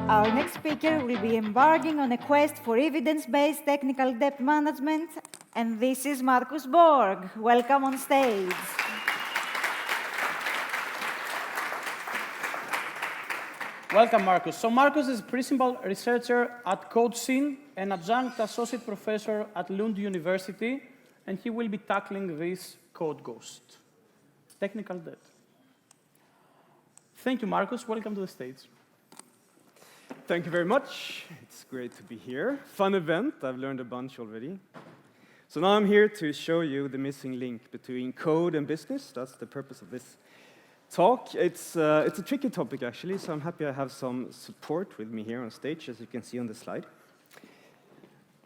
Our next speaker will be embarking on a quest for evidence-based technical debt management, and this is Markus Borg. Welcome on stage. Welcome, Markus. So Markus is a principal researcher at CodeScene and adjunct associate professor at Lund University, and he will be tackling this code ghost, technical debt. Thank you, Markus. Welcome to the stage. Thank you very much. It's great to be here. Fun event. I've learned a bunch already. So now I'm here to show you the missing link between code and business. That's the purpose of this talk. It's a tricky topic, actually, so I'm happy I have some support with me here on stage, as you can see on the slide.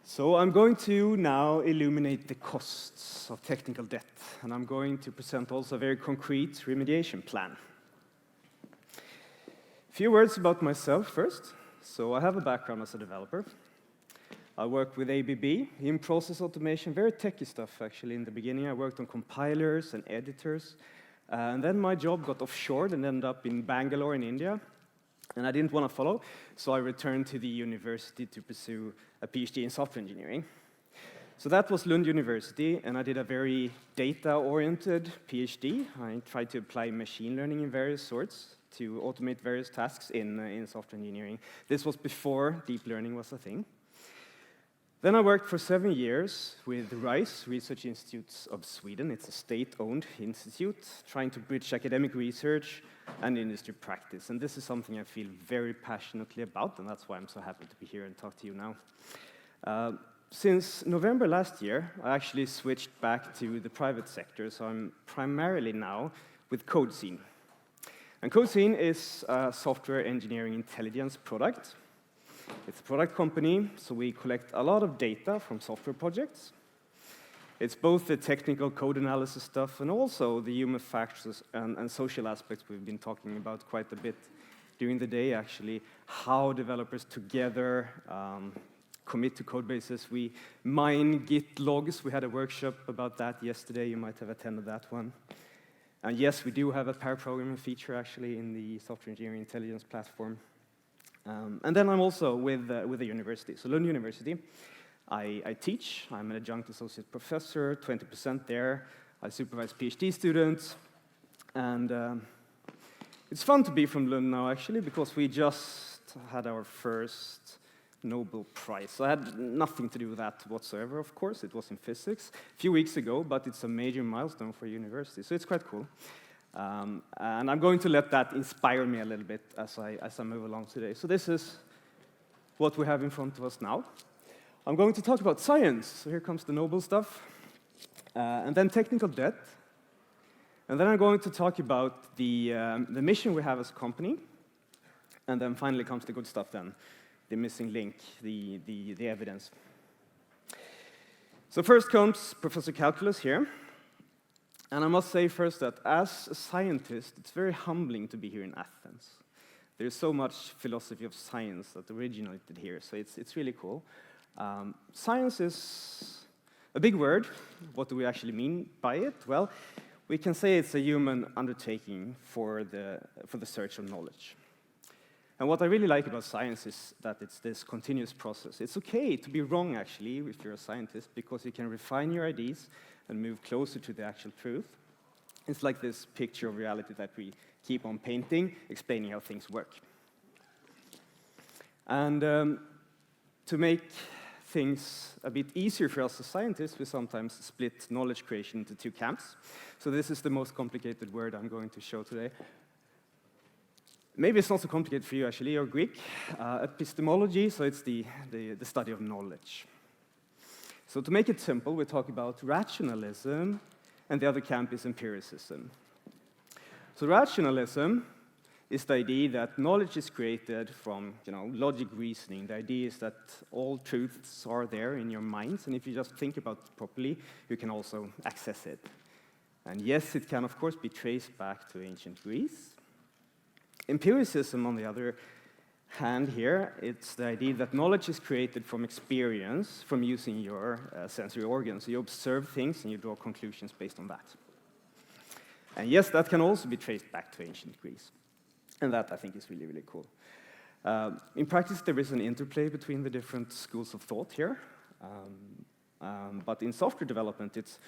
So I'm going to now illuminate the costs of technical debt, and I'm going to present also a very concrete remediation plan. A few words about myself first. So I have a background as a developer. I worked with ABB in process automation, very techy stuff, actually. In the beginning, I worked on compilers and editors. And then my job got offshored and ended up in Bangalore in India. And I didn't want to follow, so I returned to the university to pursue a PhD in software engineering. So that was Lund University, and I did a very data-oriented PhD. I tried to apply machine learning in various sorts to automate various tasks in software engineering. This was before deep learning was a thing. Then I worked for 7 years with RISE, Research Institutes of Sweden. It's a state-owned institute trying to bridge academic research and industry practice. And this is something I feel very passionately about, and that's why I'm so happy to be here and talk to you now. Since November last year, I actually switched back to the private sector, so I'm primarily now with CodeScene. And CodeScene is a software engineering intelligence product. It's a product company, so we collect a lot of data from software projects. It's both the technical code analysis stuff and also the human factors and social aspects we've been talking about quite a bit during the day, actually. How developers together commit to code bases. We mine Git logs. We had a workshop about that yesterday. You might have attended that one. And yes, we do have a pair programming feature, actually, in the software engineering intelligence platform. And then I'm also with the university. So Lund University, I teach. I'm an adjunct associate professor, 20% there. I supervise PhD students. And it's fun to be from Lund now, actually, because we just had our first Nobel Prize. So I had nothing to do with that whatsoever, of course. It was in physics a few weeks ago, but it's a major milestone for a university. So it's quite cool. And I'm going to let that inspire me a little bit as I move along today. So this is what we have in front of us now. I'm going to talk about science. So here comes the Nobel stuff. And then technical debt. And then I'm going to talk about the mission we have as a company. And then finally comes the good stuff then, the missing link, the evidence. So first comes Professor Calculus here. And I must say first that as a scientist, it's very humbling to be here in Athens. There's so much philosophy of science that originated here, so it's really cool. Science is a big word. What do we actually mean by it? Well, we can say it's a human undertaking for the search of knowledge. And what I really like about science is that it's this continuous process. It's okay to be wrong, actually, if you're a scientist, because you can refine your ideas and move closer to the actual truth. It's like this picture of reality that we keep on painting, explaining how things work. And to make things a bit easier for us as scientists, we sometimes split knowledge creation into two camps. So this is the most complicated word I'm going to show today. Maybe it's not so complicated for you, actually. You're Greek. Epistemology, so it's the study of knowledge. So to make it simple, we talk about rationalism, and the other camp is empiricism. So rationalism is the idea that knowledge is created from logic reasoning. The idea is that all truths are there in your minds, and if you just think about it properly, you can also access it. And yes, it can, of course, be traced back to ancient Greece. Empiricism, on the other hand here, it's the idea that knowledge is created from experience, from using your sensory organs. So you observe things and you draw conclusions based on that. And yes, that can also be traced back to ancient Greece. And that, I think, is really, really cool. In practice, there is an interplay between the different schools of thought here. But in software development, it's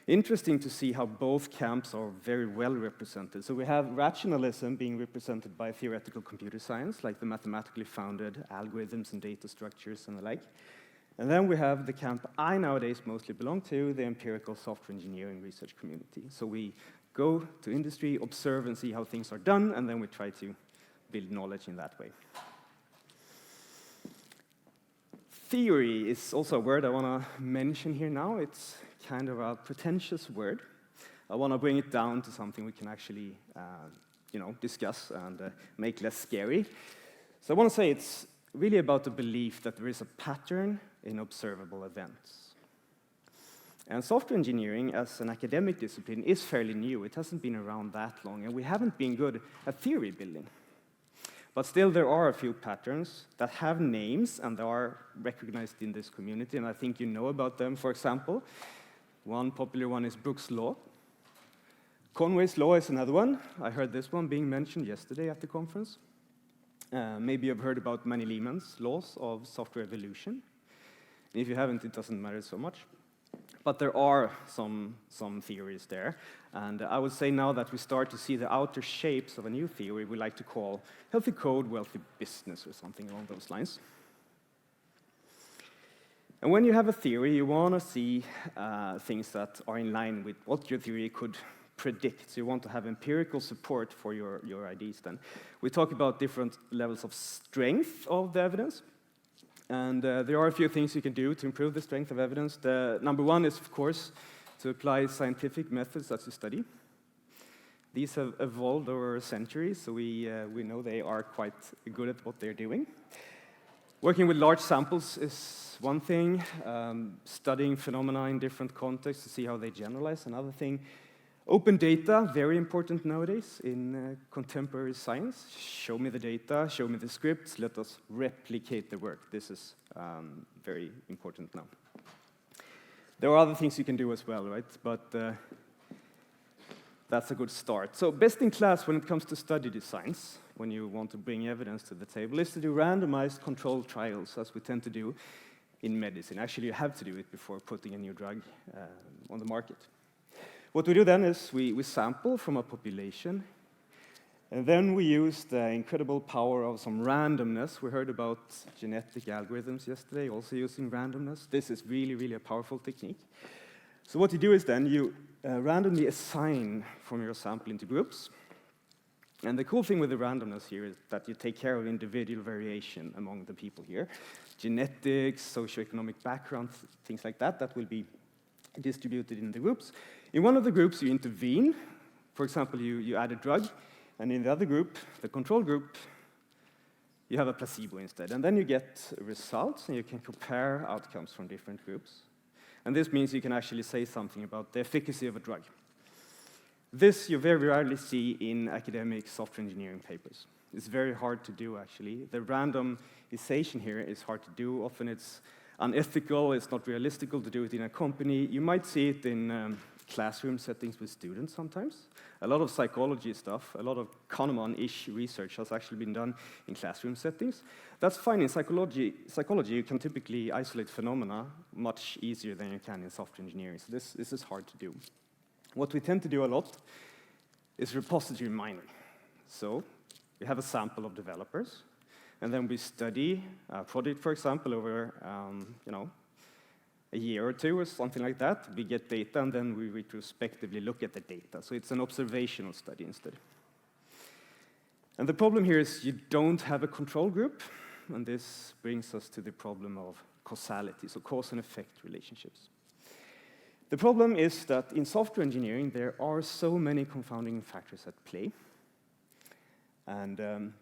interesting to see how both camps are very well represented. So we have rationalism being represented by theoretical computer science, like the mathematically founded algorithms and data structures and the like. And then we have the camp I nowadays mostly belong to, the empirical software engineering research community. So we go to industry, observe and see how things are done, and then we try to build knowledge in that way. Theory is also a word I want to mention here now. It's kind of a pretentious word. I want to bring it down to something we can actually discuss and make less scary. So I want to say it's really about the belief that there is a pattern in observable events. And software engineering as an academic discipline is fairly new. It hasn't been around that long, and we haven't been good at theory building. But still, there are a few patterns that have names and are recognized in this community, and I think you know about them. For example, one popular one is Brooks' law. Conway's law is another one. I heard this one being mentioned yesterday at the conference. Maybe you've heard about Manny Lehman's laws of software evolution. If you haven't, it doesn't matter so much. But there are some theories there. And I would say now that we start to see the outer shapes of a new theory we like to call healthy code, wealthy business, or something along those lines. And when you have a theory, you want to see things that are in line with what your theory could predict. So you want to have empirical support for your ideas then. We talk about different levels of strength of the evidence. And there are a few things you can do to improve the strength of evidence. The number one is, of course, to apply scientific methods as you study. These have evolved over centuries, so we know they are quite good at what they're doing. Working with large samples is one thing. Studying phenomena in different contexts to see how they generalize, another thing. Open data, very important nowadays in contemporary science. Show me the data, show me the scripts, let us replicate the work. This is very important now. There are other things you can do as well, right? But that's a good start. So best in class when it comes to study designs, when you want to bring evidence to the table, is to do randomized controlled trials, as we tend to do in medicine. Actually, you have to do it before putting a new drug on the market. What we do then is we sample from a population, and then we use the incredible power of some randomness. We heard about genetic algorithms yesterday, also using randomness. This is really, really a powerful technique. So what you do is then you randomly assign from your sample into groups. And the cool thing with the randomness here is that you take care of individual variation among the people here. Genetics, socioeconomic background, things like that, that will be distributed in the groups. In one of the groups, you intervene. For example, you add a drug. And in the other group, the control group, you have a placebo instead. And then you get results, and you can compare outcomes from different groups. And this means you can actually say something about the efficacy of a drug. This you very rarely see in academic software engineering papers. It's very hard to do, actually. The randomization here is hard to do. Often it's unethical, it's not realistic to do it in a company. You might see it in classroom settings with students sometimes. A lot of psychology stuff, a lot of Kahneman-ish research has actually been done in classroom settings. That's fine. In psychology, you can typically isolate phenomena much easier than you can in software engineering. So this is hard to do. What we tend to do a lot is repository mining. So we have a sample of developers, and then we study a project, for example, over a year or two or something like that. We get data, and then we retrospectively look at the data. So it's an observational study instead. And the problem here is you don't have a control group, and this brings us to the problem of causality, so cause and effect relationships. The problem is that in software engineering, there are so many confounding factors at play. And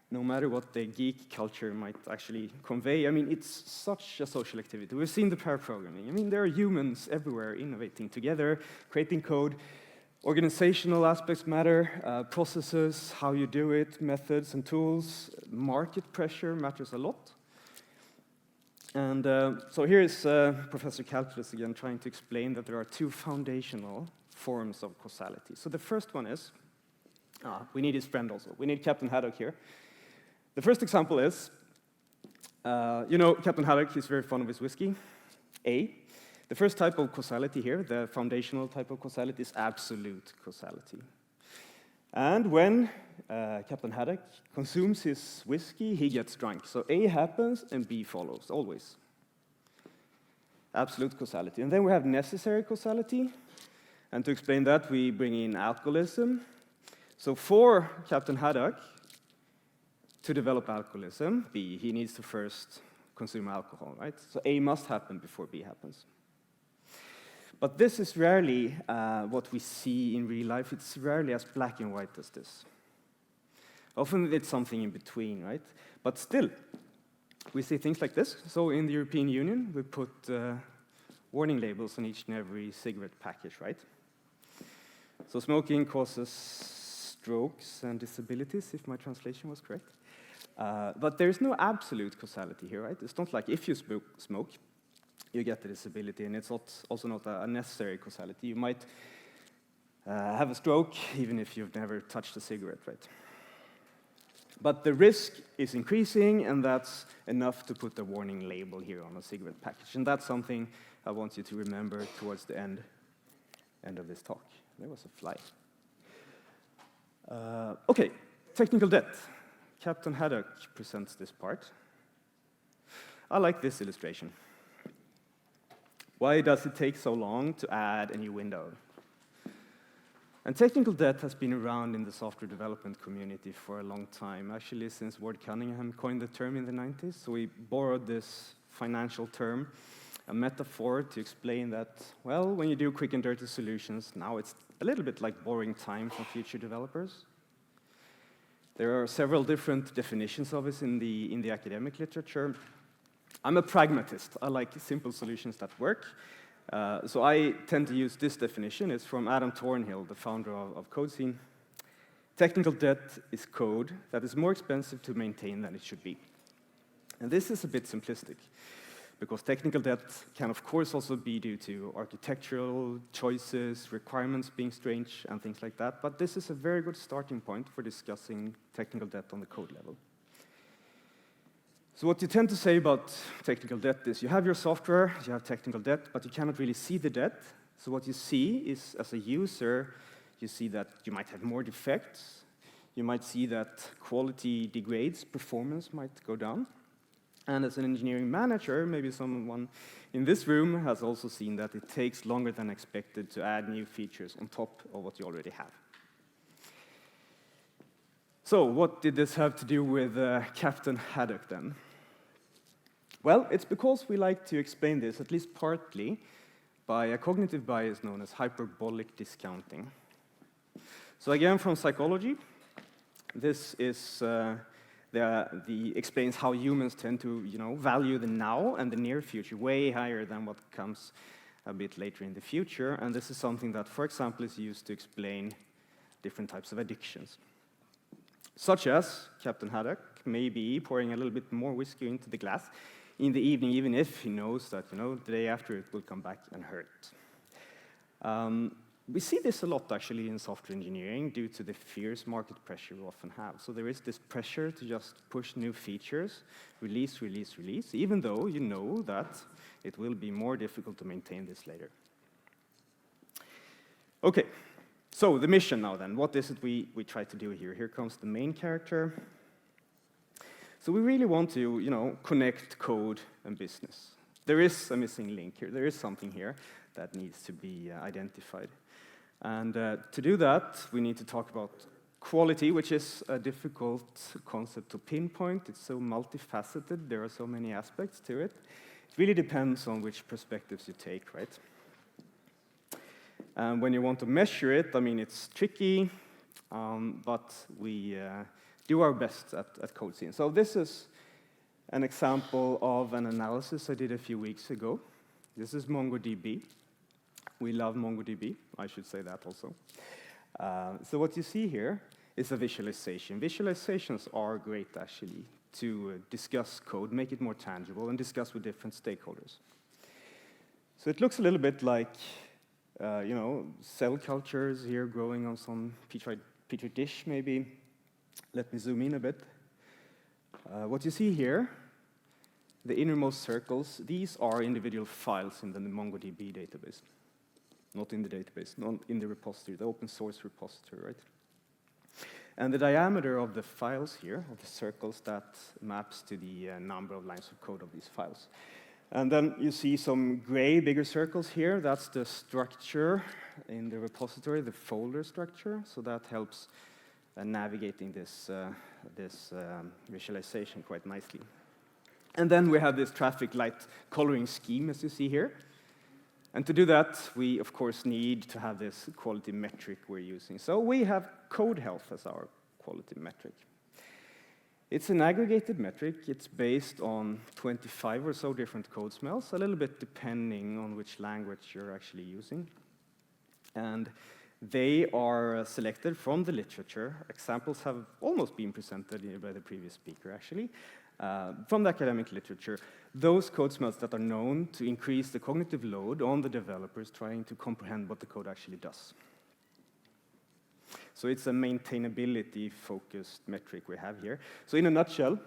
no matter what the geek culture might actually convey, I mean, it's such a social activity. We've seen the pair programming. I mean, there are humans everywhere innovating together, creating code. Organizational aspects matter, processes, how you do it, methods and tools. Market pressure matters a lot. And so here is Professor Calculus again trying to explain that there are two foundational forms of causality. So the first one is, we need his friend also. We need Captain Haddock here. The first example is, Captain Haddock is very fond of his whiskey, A. The first type of causality here, the foundational type of causality, is absolute causality. And when Captain Haddock consumes his whiskey, he gets drunk. So A happens and B follows, always. Absolute causality. And then we have necessary causality. And to explain that, we bring in alcoholism. So for Captain Haddock to develop alcoholism, B, he needs to first consume alcohol, right? So A must happen before B happens. But this is rarely what we see in real life. It's rarely as black and white as this. Often it's something in between, right? But still, we see things like this. So in the European Union, we put warning labels on each and every cigarette package, right? So smoking causes strokes and disabilities, if my translation was correct. But there's no absolute causality here, right? It's not like if you smoke, you get the disability, and it's also not a necessary causality. You might have a stroke even if you've never touched a cigarette, right? But the risk is increasing, and that's enough to put a warning label here on a cigarette package. And that's something I want you to remember towards the end of this talk. There was a fly. Okay, technical debt. Captain Haddock presents this part. I like this illustration. Why does it take so long to add a new window? And technical debt has been around in the software development community for a long time, actually since Ward Cunningham coined the term in the 90s. So we borrowed this financial term, a metaphor to explain that, well, when you do quick and dirty solutions, now it's a little bit like borrowing time from future developers. There are several different definitions of this in the academic literature. I'm a pragmatist. I like simple solutions that work. So I tend to use this definition. It's from Adam Thornhill, the founder of CodeScene. Technical debt is code that is more expensive to maintain than it should be. And this is a bit simplistic, because technical debt can, of course, also be due to architectural choices, requirements being strange, and things like that. But this is a very good starting point for discussing technical debt on the code level. So what you tend to say about technical debt is you have your software, you have technical debt, but you cannot really see the debt. So what you see is, as a user, you see that you might have more defects, you might see that quality degrades, performance might go down. And as an engineering manager, maybe someone in this room has also seen that it takes longer than expected to add new features on top of what you already have. So what did this have to do with Captain Haddock then? Well, it's because we like to explain this, at least partly, by a cognitive bias known as hyperbolic discounting. So again, from psychology, this is explains how humans tend to, value the now and the near future way higher than what comes a bit later in the future. And this is something that, for example, is used to explain different types of addictions, such as Captain Haddock may be pouring a little bit more whiskey into the glass in the evening, even if he knows that, the day after it will come back and hurt. We see this a lot, actually, in software engineering due to the fierce market pressure we often have. So there is this pressure to just push new features, release, even though you know that it will be more difficult to maintain this later. Okay, so the mission now then. What is it we try to do here? Here comes the main character. So we really want to, connect code and business. There is a missing link here. There is something here that needs to be identified. And to do that, we need to talk about quality, which is a difficult concept to pinpoint. It's so multifaceted. There are so many aspects to it. It really depends on which perspectives you take, right? And when you want to measure it, it's tricky, but we do our best at CodeScene. So this is an example of an analysis I did a few weeks ago. This is MongoDB. We love MongoDB, I should say that also. So what you see here is a visualization. Visualizations are great, actually, to discuss code, make it more tangible, and discuss with different stakeholders. So it looks a little bit like, cell cultures here growing on some Petri dish, maybe. Let me zoom in a bit. What you see here, the innermost circles, these are individual files in the MongoDB database. Not in the database, not in the repository, the open source repository, right? And the diameter of the files here, of the circles, that maps to the number of lines of code of these files. And then you see some gray, bigger circles here. That's the structure in the repository, the folder structure. So that helps navigating this visualization quite nicely. And then we have this traffic light coloring scheme, as you see here. And to do that, we, of course, need to have this quality metric we're using. So we have code health as our quality metric. It's an aggregated metric. It's based on 25 or so different code smells, a little bit depending on which language you're actually using. And they are selected from the literature. Examples have almost been presented by the previous speaker, actually. From the academic literature, those code smells that are known to increase the cognitive load on the developers trying to comprehend what the code actually does. So it's a maintainability-focused metric we have here. So in a nutshell,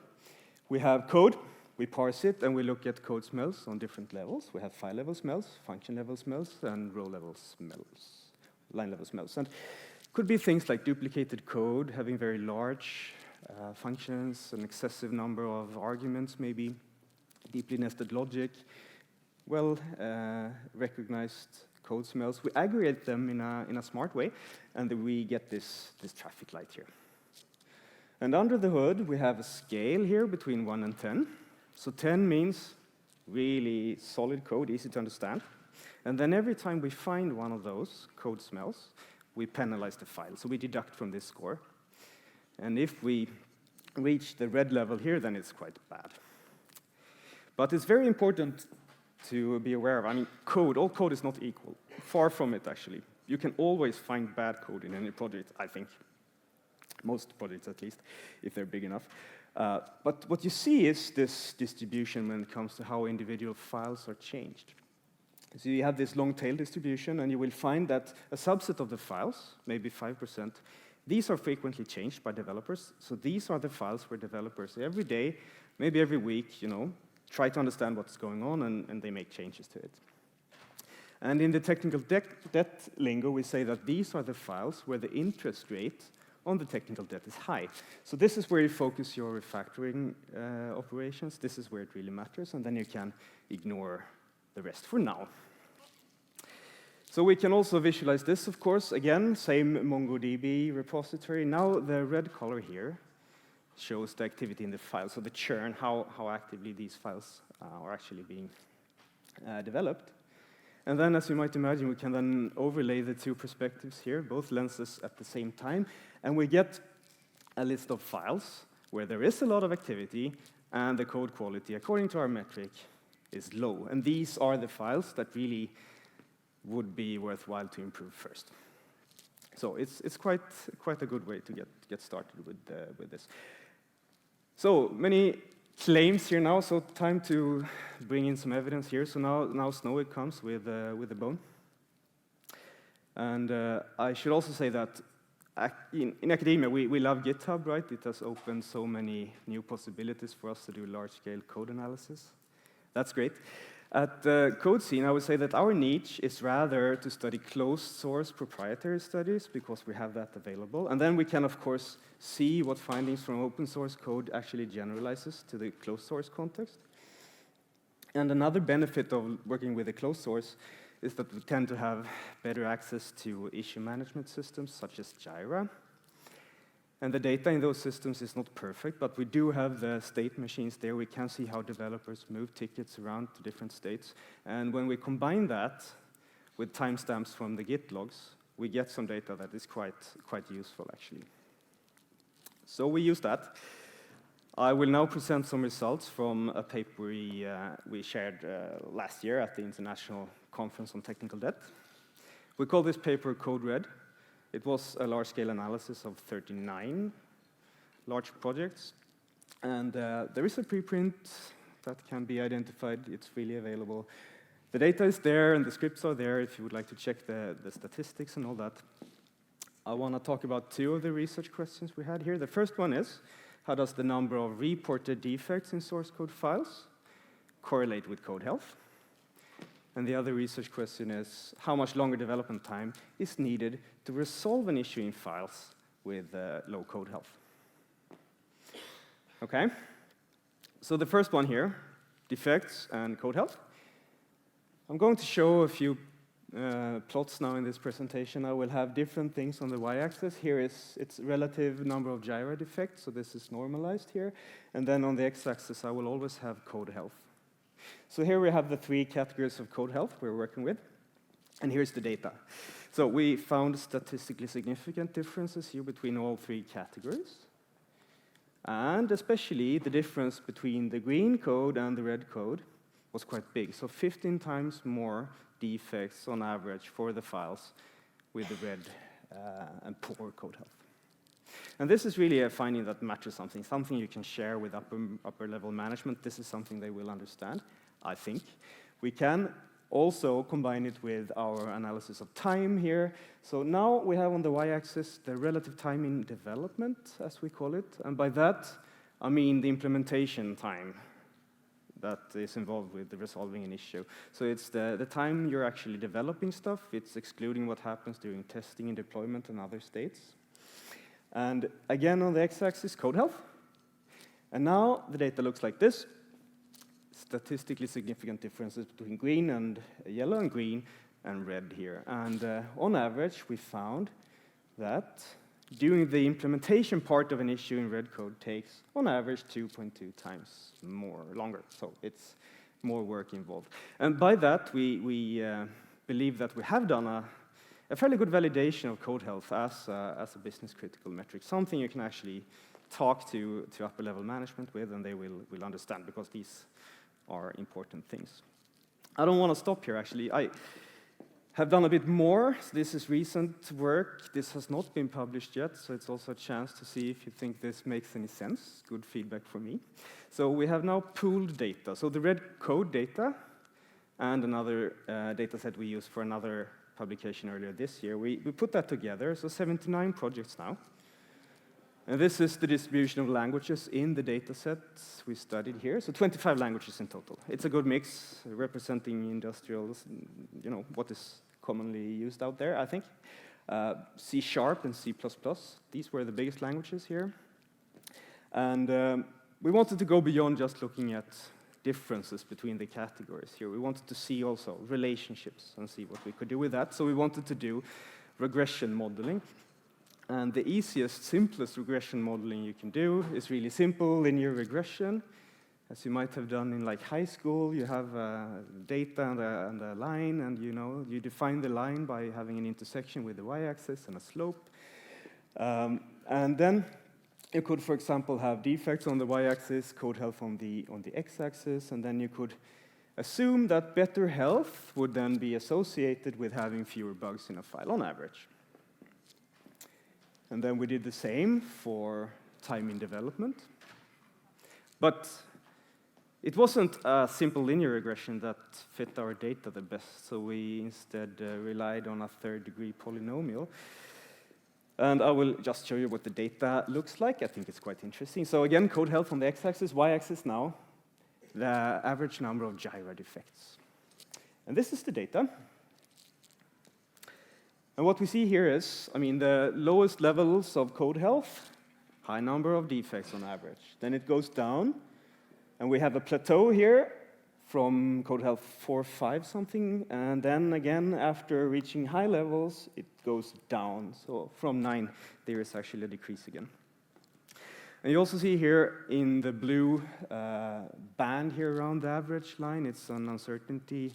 we have code, we parse it, and we look at code smells on different levels. We have file level smells, function level smells, and row level smells, line level smells. And it could be things like duplicated code, having very large functions, an excessive number of arguments, maybe deeply nested logic, well recognized code smells. We aggregate them in a smart way, and then we get this traffic light here. And under the hood, we have a scale here between 1 and 10. So 10 means really solid code, easy to understand. And then every time we find one of those code smells, we penalize the file. So we deduct from this score. And if we reach the red level here, then it's quite bad. But it's very important to be aware of. I mean, all code is not equal. Far from it, actually. You can always find bad code in any project, I think. Most projects, at least, if they're big enough. But what you see is this distribution when it comes to how individual files are changed. So you have this long tail distribution, and you will find that a subset of the files, maybe 5%, these are frequently changed by developers. So these are the files where developers every day, maybe every week, try to understand what's going on, and they make changes to it. And in the technical debt lingo, we say that these are the files where the interest rate on the technical debt is high. So this is where you focus your refactoring operations. This is where it really matters, and then you can ignore the rest for now. So we can also visualize this, of course. Again, same MongoDB repository. Now the red color here shows the activity in the file, so the churn, how actively these files are actually being developed. And then, as you might imagine, we can then overlay the two perspectives here, both lenses at the same time, and we get a list of files where there is a lot of activity, and the code quality, according to our metric, is low. And these are the files that really would be worthwhile to improve first. So it's quite a good way to get started with this. So many claims here now, so time to bring in some evidence here. So now Snowy comes with a bone. And I should also say that in academia, we love GitHub, right? It has opened so many new possibilities for us to do large-scale code analysis. That's great. At CodeScene, I would say that our niche is rather to study closed-source proprietary studies, because we have that available. And then we can, of course, see what findings from open-source code actually generalizes to the closed-source context. And another benefit of working with a closed source is that we tend to have better access to issue management systems, such as Jira. And the data in those systems is not perfect, but we do have the state machines there. We can see how developers move tickets around to different states. And when we combine that with timestamps from the Git logs, we get some data that is quite useful, actually. So we use that. I will now present some results from a paper we shared last year at the International Conference on Technical Debt. We call this paper Code Red. It was a large-scale analysis of 39 large projects. And there is a preprint that can be identified. It's freely available. The data is there, and the scripts are there if you would like to check the statistics and all that. I want to talk about two of the research questions we had here. The first one is, How does the number of reported defects in source code files correlate with code health? And the other research question is, how much longer development time is needed to resolve an issue in files with low code health? Okay, so the first one here, defects and code health. I'm going to show a few plots now in this presentation. I will have different things on the y-axis. Here is its relative number of gyra defects, so this is normalized here. And then on the x-axis, I will always have code health. So here we have the 3 categories of code health we're working with. And here's the data. So we found statistically significant differences here between all 3 categories. And especially the difference between the green code and the red code was quite big. So 15 times more defects on average for the files with the red and poor code health. And this is really a finding that matters something you can share with upper level management. This is something they will understand, I think. We can also combine it with our analysis of time here. So now we have on the y-axis the relative time in development, as we call it. And by that, I mean the implementation time that is involved with resolving an issue. So it's the time you're actually developing stuff. It's excluding what happens during testing and deployment and other states. And again, on the x-axis, code health. And now the data looks like this. Statistically significant differences between green and yellow and green and red here. And on average, we found that doing the implementation part of an issue in red code takes, on average, 2.2 times longer. So it's more work involved. And by that, we believe that we have done a fairly good validation of code health as a business critical metric, something you can actually talk to upper level management with, and they will understand, because these are important things. I don't want to stop here, actually. I have done a bit more. So this is recent work. This has not been published yet, so it's also a chance to see if you think this makes any sense. Good feedback for me. So we have now pooled data. So the red code data and another data set we used for another publication earlier this year, we put that together. So 79 projects now. And this is the distribution of languages in the data sets we studied here. So 25 languages in total. It's a good mix, representing industrials, what is commonly used out there, I think. C# and C++, these were the biggest languages here. And we wanted to go beyond just looking at differences between the categories here. We wanted to see also relationships and see what we could do with that. So we wanted to do regression modeling. And the easiest, simplest regression modeling you can do is really simple linear regression. As you might have done in like high school, you have data and a line, and you define the line by having an intersection with the y-axis and a slope. And then you could, for example, have defects on the y-axis, code health on the x-axis, and then you could assume that better health would then be associated with having fewer bugs in a file on average. And then we did the same for time in development. But it wasn't a simple linear regression that fit our data the best, so we instead relied on a third-degree polynomial. And I will just show you what the data looks like. I think it's quite interesting. So again, code health on the x-axis, y-axis now, the average number of gyra defects. And this is the data. And what we see here is, the lowest levels of code health, high number of defects on average. Then it goes down, and we have a plateau here from code health 4, 5 something, and then again, after reaching high levels, it goes down. So from 9, there is actually a decrease again. And you also see here in the blue band here around the average line, it's an uncertainty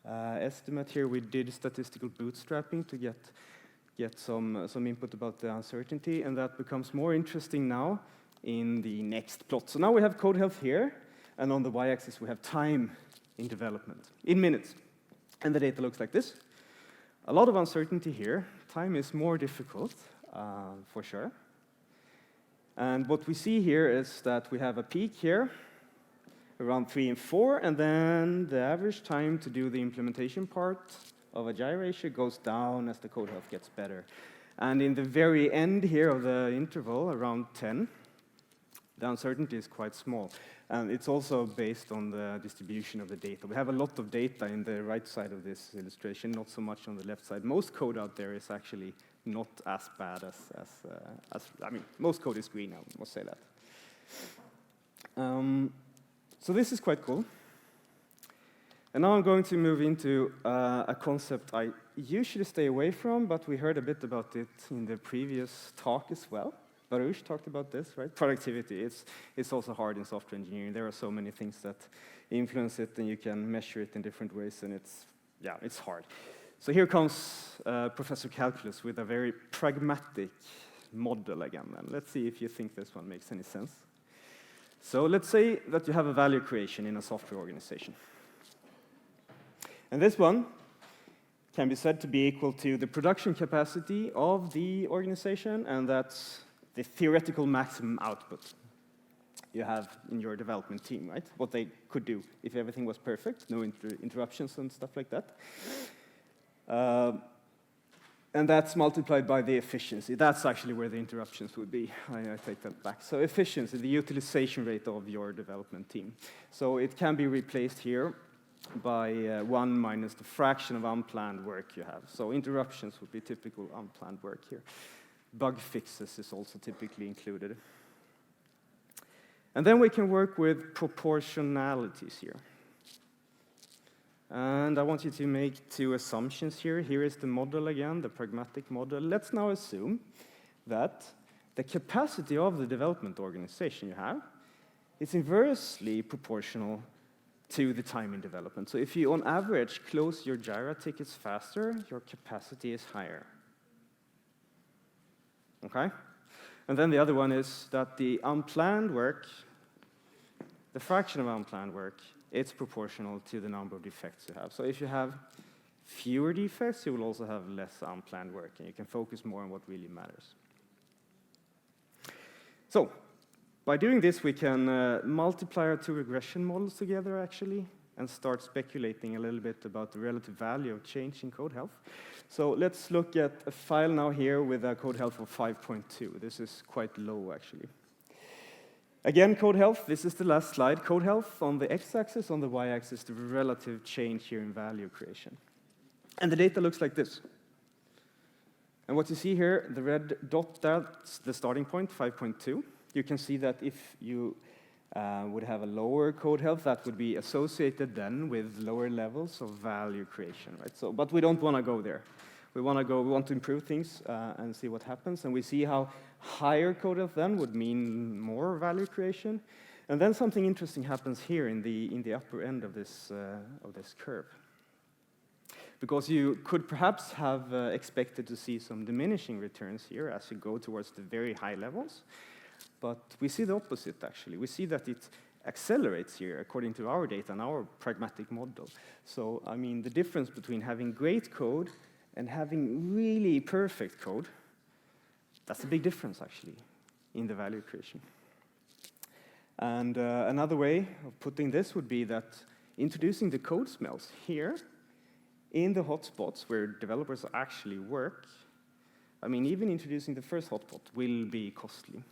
estimate here. We did statistical bootstrapping to get some input about the uncertainty, and that becomes more interesting now in the next plot. So now we have code health here, and on the y-axis we have time in development, in minutes. And the data looks like this. A lot of uncertainty here. Time is more difficult, for sure. And what we see here is that we have a peak here, around 3 and 4, and then the average time to do the implementation part of a gyration goes down as the code health gets better. And in the very end here of the interval, around 10, the uncertainty is quite small. And it's also based on the distribution of the data. We have a lot of data in the right side of this illustration, not so much on the left side. Most code out there is actually not as bad I mean, most code is green, I must say that. So this is quite cool. And now I'm going to move into a concept I usually stay away from, but we heard a bit about it in the previous talk as well. Baruch talked about this, right? Productivity. It's also hard in software engineering. There are so many things that influence it, and you can measure it in different ways, and it's hard. So here comes Professor Calculus with a very pragmatic model again. And let's see if you think this one makes any sense. So let's say that you have a value creation in a software organization. And this one can be said to be equal to the production capacity of the organization, and that's the theoretical maximum output you have in your development team, right? What they could do if everything was perfect, no interruptions and stuff like that. And that's multiplied by the efficiency. That's actually where the interruptions would be. I take that back. So efficiency, the utilization rate of your development team. So it can be replaced here by 1 minus the fraction of unplanned work you have. So interruptions would be typical unplanned work here. Bug fixes is also typically included. And then we can work with proportionalities here. And I want you to make 2 assumptions here. Here is the model again, the pragmatic model. Let's now assume that the capacity of the development organization you have is inversely proportional to the time in development. So if you, on average, close your Jira tickets faster, your capacity is higher. Okay? And then the other one is that the unplanned work, the fraction of unplanned work, it's proportional to the number of defects you have. So if you have fewer defects, you will also have less unplanned work, and you can focus more on what really matters. So by doing this, we can multiply our 2 regression models together, actually, and start speculating a little bit about the relative value of change in code health. So let's look at a file now here with a code health of 5.2. This is quite low, actually. Again, code health, this is the last slide. Code health on the x-axis, on the y-axis, the relative change here in value creation. And the data looks like this. And what you see here, the red dot, that's the starting point, 5.2. You can see that if you would have a lower code health, that would be associated then with lower levels of value creation, right? So, but we don't want to go there. We want to improve things and see what happens. And we see how higher code health then would mean more value creation. And then something interesting happens here in the upper end of this curve. Because you could perhaps have expected to see some diminishing returns here as you go towards the very high levels. But we see the opposite, actually. We see that it accelerates here, according to our data and our pragmatic model. So, I mean, the difference between having great code and having really perfect code, that's a big difference, actually, in the value creation. And another way of putting this would be that introducing the code smells here in the hotspots where developers actually work, I mean, even introducing the first hotspot will be costly.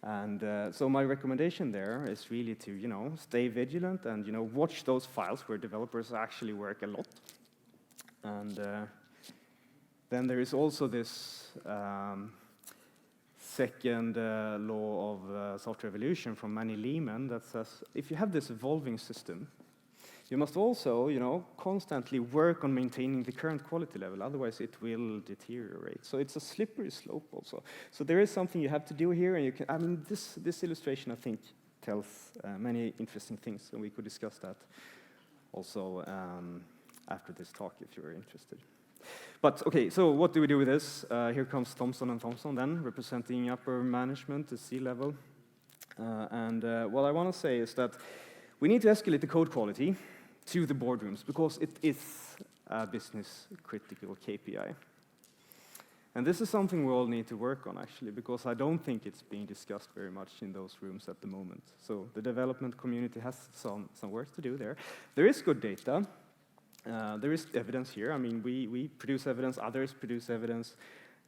And so my recommendation there is really to, stay vigilant and, watch those files where developers actually work a lot. And then there is also this second law of software evolution from Manny Lehman that says if you have this evolving system, you must also, constantly work on maintaining the current quality level, otherwise it will deteriorate. So it's a slippery slope also. So there is something you have to do here, and this illustration, I think, tells many interesting things, and we could discuss that also after this talk if you're interested. But okay, so what do we do with this? Here comes Thompson and Thompson then, representing upper management, the C-level. And what I want to say is that we need to escalate the code quality to the boardrooms because it is a business-critical KPI. And this is something we all need to work on, actually, because I don't think it's being discussed very much in those rooms at the moment. So the development community has some work to do there. There is good data. There is evidence here. I mean, we produce evidence, others produce evidence.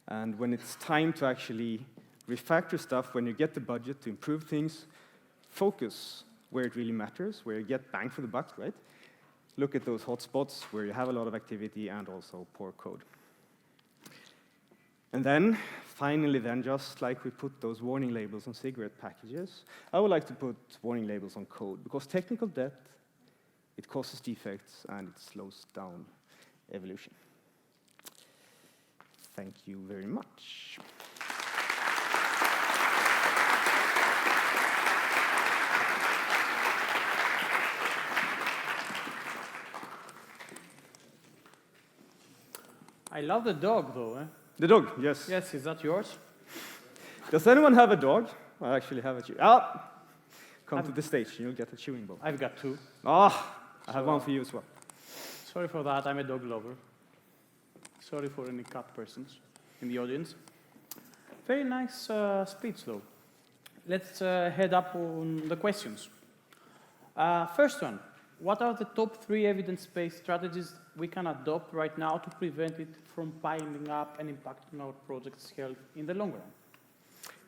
And when it's time to actually refactor stuff when you get the budget to improve things, focus where it really matters, where you get bang for the buck, right? Look at those hotspots where you have a lot of activity and also poor code. And then, finally then, just like we put those warning labels on cigarette packages, I would like to put warning labels on code, because technical debt, it causes defects and it slows down evolution. Thank you very much. I love the dog, though. Eh? The dog, yes. Yes, is that yours? Does anyone have a dog? I actually have a chewing. Come to the stage, you'll get a chewing bone. I've got two. I have one for you as well. Sorry for that, I'm a dog lover. Sorry for any cat persons in the audience. Very nice speech, though. Let's head up on the questions. First one, what are the top 3 evidence-based strategies we can adopt right now to prevent it from piling up and impacting our project's health in the long run?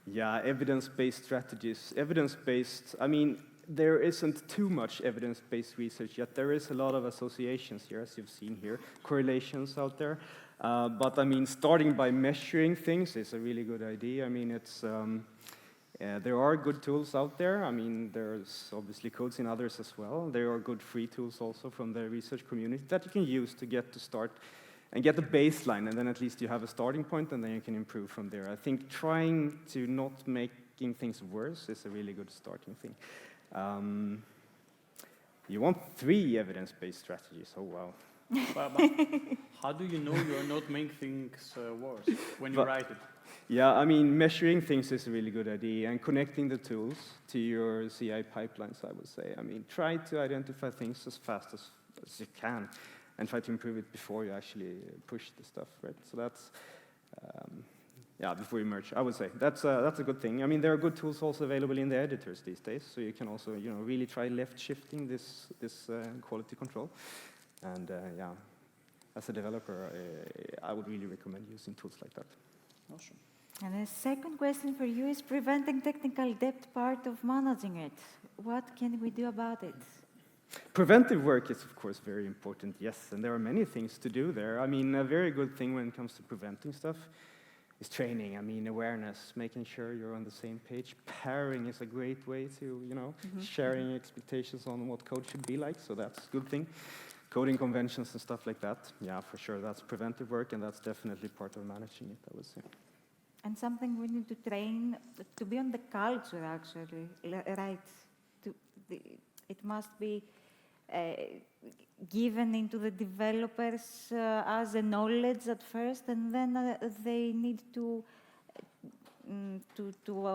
Yeah, evidence-based strategies. Evidence-based, I mean, there isn't too much evidence-based research yet. There is a lot of associations here, as you've seen here, correlations out there. But I mean, starting by measuring things is a really good idea. I mean, it's there are good tools out there. I mean, there's obviously CodeScene and others as well. There are good free tools also from the research community that you can use to get to start and get the baseline, and then at least you have a starting point, and then you can improve from there. I think trying to not making things worse is a really good starting thing. You want 3 evidence-based strategies. Oh, wow. But how do you know you're not making things worse when you write it? Yeah, I mean, measuring things is a really good idea, and connecting the tools to your CI pipelines, I would say. I mean, try to identify things as fast as you can, and try to improve it before you actually push the stuff, right? So that's, before you merge, I would say. That's a good thing. I mean, there are good tools also available in the editors these days, so you can also, really try left shifting this quality control. And as a developer, I would really recommend using tools like that. Awesome. And the second question for you is preventing technical debt part of managing it. What can we do about it? Preventive work is, of course, very important, yes, and there are many things to do there. I mean, a very good thing when it comes to preventing stuff is training. I mean, awareness, making sure you're on the same page. Pairing is a great way to, sharing expectations on what code should be like, so that's a good thing. Coding conventions and stuff like that, yeah, for sure, that's preventive work, and that's definitely part of managing it, I would say. And something we need to train to be on the culture, actually, right? It must be given into the developers as a knowledge at first, and then they need to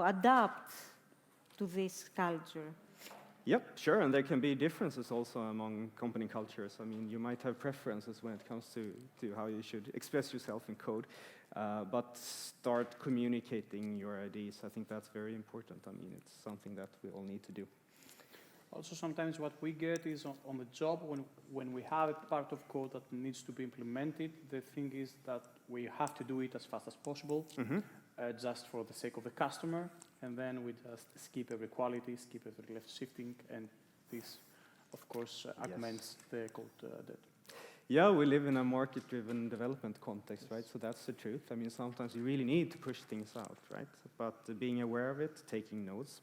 adapt to this culture. Yep, sure, and there can be differences also among company cultures. I mean, you might have preferences when it comes to how you should express yourself in code, but start communicating your ideas. I think that's very important. I mean, it's something that we all need to do. Also, sometimes what we get is on the job, when we have a part of code that needs to be implemented, the thing is that we have to do it as fast as possible, just for the sake of the customer, and then we just skip every quality, skip every left shifting, and this, of course, augments the code debt. Yeah, we live in a market-driven development context, right? So that's the truth. I mean, sometimes you really need to push things out, right? But being aware of it, taking notes,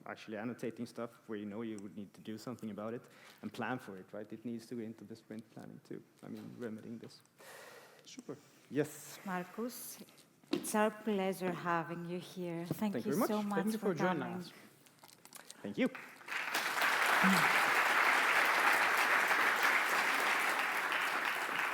actually annotating stuff where you would need to do something about it and plan for it, right? It needs to go into the sprint planning too. I mean, remedying this. Super. Yes. Markus, it's our pleasure having you here. Thank you very much. so much Thank you for joining us. Thank you.